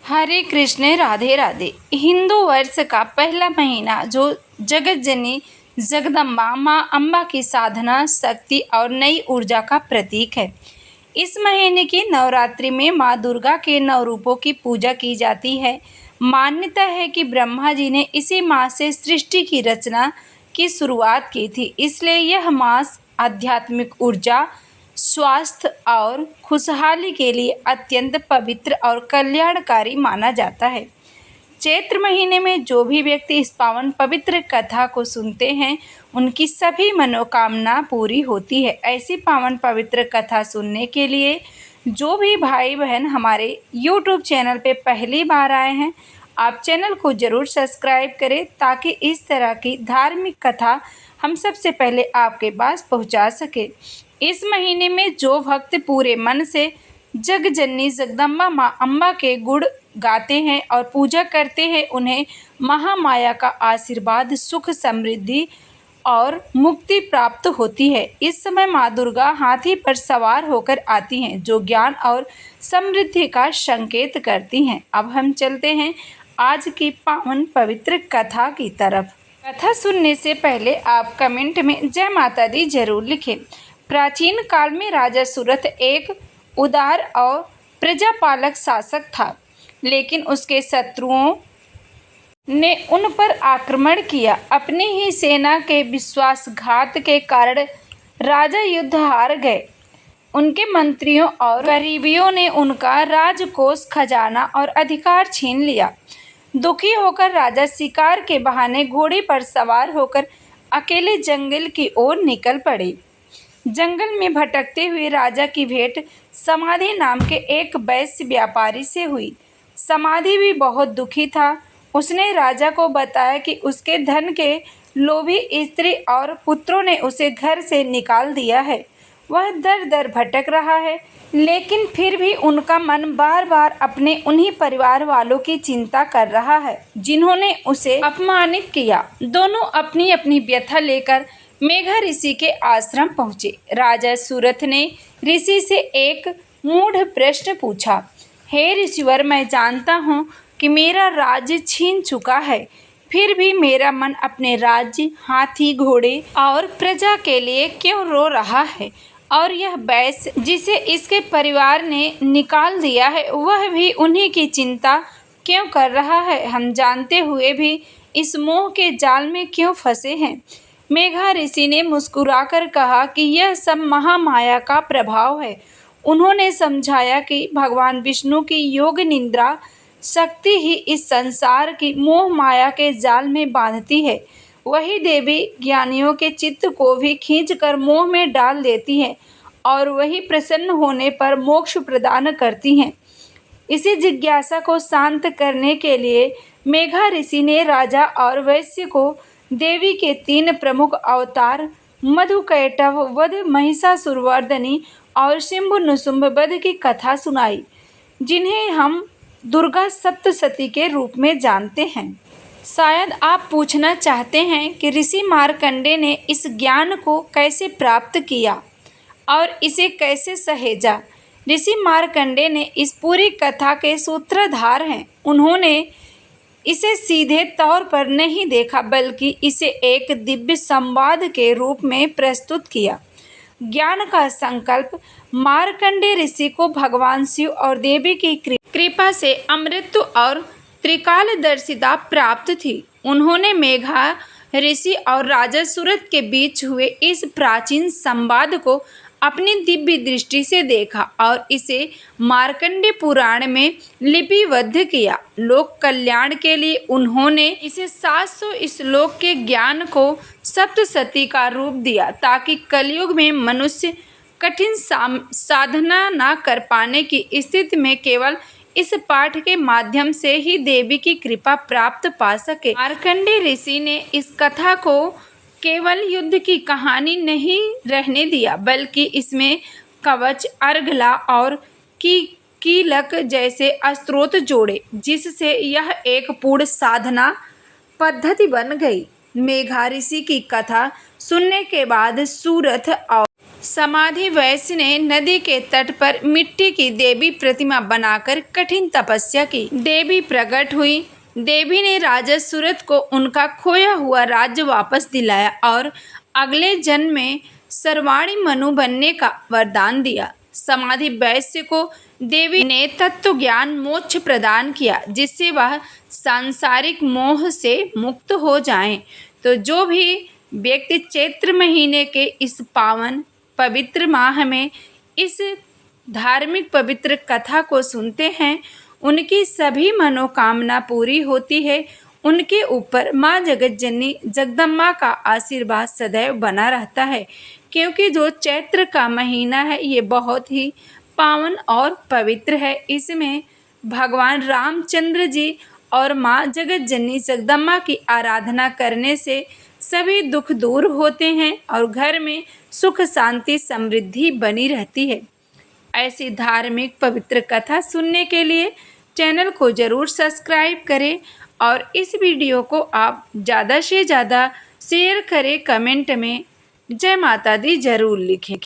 हरे कृष्ण, राधे राधे। हिंदू वर्ष का पहला महीना जो जगत जननी जगदम्बा माँ अम्बा की साधना, शक्ति और नई ऊर्जा का प्रतीक है। इस महीने की नवरात्रि में माँ दुर्गा के 9 रूपों की पूजा की जाती है। मान्यता है कि ब्रह्मा जी ने इसी मास से सृष्टि की रचना की शुरुआत की थी, इसलिए यह मास आध्यात्मिक ऊर्जा, स्वास्थ्य और खुशहाली के लिए अत्यंत पवित्र और कल्याणकारी माना जाता है। चैत्र महीने में जो भी व्यक्ति इस पावन पवित्र कथा को सुनते हैं, उनकी सभी मनोकामना पूरी होती है। ऐसी पावन पवित्र कथा सुनने के लिए जो भी भाई बहन हमारे YouTube चैनल पे पहली बार आए हैं, आप चैनल को ज़रूर सब्सक्राइब करें ताकि इस तरह की धार्मिक कथा हम सबसे पहले आपके पास पहुंचा सके। इस महीने में जो भक्त पूरे मन से जगजननी जगदम्बा माँ अम्बा के गुण गाते हैं और पूजा करते हैं, उन्हें महामाया का आशीर्वाद, सुख, समृद्धि और मुक्ति प्राप्त होती है। इस समय माँ दुर्गा हाथी पर सवार होकर आती हैं, जो ज्ञान और समृद्धि का संकेत करती हैं। अब हम चलते हैं आज की पावन पवित्र कथा की तरफ। कथा सुनने से पहले आप कमेंट में जय माता दी जरूर लिखें। प्राचीन काल में राजा सूरथ एक उदार और प्रजापालक शासक था, लेकिन उसके शत्रुओं ने उन पर आक्रमण किया। अपनी ही सेना के विश्वासघात के कारण राजा युद्ध हार गए। उनके मंत्रियों और करीबियों ने उनका राजकोष, खजाना और अधिकार छीन लिया। दुखी होकर राजा शिकार के बहाने घोड़े पर सवार होकर अकेले जंगल की ओर निकल पड़े। जंगल में भटकते हुए राजा की भेंट समाधि नाम के एक वैश्य व्यापारी से हुई। समाधि भी बहुत दुखी था। उसने राजा को बताया कि उसके धन के लोभी स्त्री और पुत्रों ने उसे घर से निकाल दिया है। वह दर दर भटक रहा है, लेकिन फिर भी उनका मन बार बार अपने उन्हीं परिवार वालों की चिंता कर रहा है जिन्होंने उसे अपमानित किया। दोनों अपनी अपनी व्यथा लेकर मेघा ऋषि के आश्रम पहुँचे। राजा सूरथ ने ऋषि से एक मूढ़ प्रश्न पूछा। हे ऋषिवर, मैं जानता हूँ कि मेरा राज्य छीन चुका है, फिर भी मेरा मन अपने राज्य, हाथी, घोड़े और प्रजा के लिए क्यों रो रहा है? और यह वैश्य जिसे इसके परिवार ने निकाल दिया है, वह भी उन्हीं की चिंता क्यों कर रहा है? हम जानते हुए भी इस मोह के जाल में क्यों फंसे हैं? मेघा ऋषि ने मुस्कुराकर कहा कि यह सब महामाया का प्रभाव है। उन्होंने समझाया कि भगवान विष्णु की योग निद्रा शक्ति ही इस संसार की मोह माया के जाल में बांधती है। वही देवी ज्ञानियों के चित्त को भी खींचकर मोह में डाल देती है और वही प्रसन्न होने पर मोक्ष प्रदान करती हैं। इसी जिज्ञासा को शांत करने के लिए मेघा ऋषि ने राजा और वैश्य को देवी के 3 प्रमुख अवतार मधुकैटभ वध, महिषासुरवर्धनी और शिंभु निशुंभ वध की कथा सुनाई, जिन्हें हम दुर्गा सप्तशती के रूप में जानते हैं। शायद आप पूछना चाहते हैं कि ऋषि मार्कंडेय ने इस ज्ञान को कैसे प्राप्त किया और इसे कैसे सहेजा। ऋषि मार्कंडेय ने इस पूरी कथा के सूत्रधार हैं। उन्होंने इसे सीधे तौर पर नहीं देखा, बल्कि इसे एक दिव्य संवाद के रूप में प्रस्तुत किया। ज्ञान का संकल्प मार्कंडेय ऋषि को भगवान शिव और देवी की कृपा से अमृत और त्रिकालदर्शिता प्राप्त थी। उन्होंने मेघा ऋषि और राजा सूरथ के बीच हुए इस प्राचीन संवाद को अपनी दिव्य दृष्टि से देखा और इसे मार्कंडेय पुराण में लिपिबद्ध किया। लोक कल्याण के लिए उन्होंने इसे 700 श्लोक के ज्ञान को सप्तशती का रूप दिया, ताकि कलयुग में मनुष्य कठिन साधना न कर पाने की स्थिति में केवल इस पाठ के माध्यम से ही देवी की कृपा प्राप्त पा सके। मार्कंडेय ऋषि ने इस कथा को केवल युद्ध की कहानी नहीं रहने दिया, बल्कि इसमें कवच, अर्गला और कीलक जैसे स्त्रोत जोड़े, जिससे यह एक पूर्ण साधना पद्धति बन गई। मेघा ऋषि की कथा सुनने के बाद सूरथ और समाधि वैश्य ने नदी के तट पर मिट्टी की देवी प्रतिमा बनाकर कठिन तपस्या की। देवी प्रकट हुई। देवी ने राजा सूरत को उनका खोया हुआ राज्य वापस दिलाया और अगले जन्म में सर्वाणी मनु बनने का वरदान दिया। समाधि वैश्य को देवी ने तत्व ज्ञान मोक्ष प्रदान किया, जिससे वह सांसारिक मोह से मुक्त हो जाएं। तो जो भी व्यक्ति चैत्र महीने के इस पावन पवित्र माह में इस धार्मिक पवित्र कथा को सुनते हैं, उनकी सभी मनोकामना पूरी होती है। उनके ऊपर माँ जगत जननी जगदम्बा का आशीर्वाद सदैव बना रहता है, क्योंकि जो चैत्र का महीना है ये बहुत ही पावन और पवित्र है। इसमें भगवान रामचंद्र जी और माँ जगत जननी जगदम्बा की आराधना करने से सभी दुख दूर होते हैं और घर में सुख शांति समृद्धि बनी रहती है। ऐसी धार्मिक पवित्र कथा सुनने के लिए चैनल को ज़रूर सब्सक्राइब करें और इस वीडियो को आप ज़्यादा से ज़्यादा शेयर करें। कमेंट में जय माता दी ज़रूर लिखें।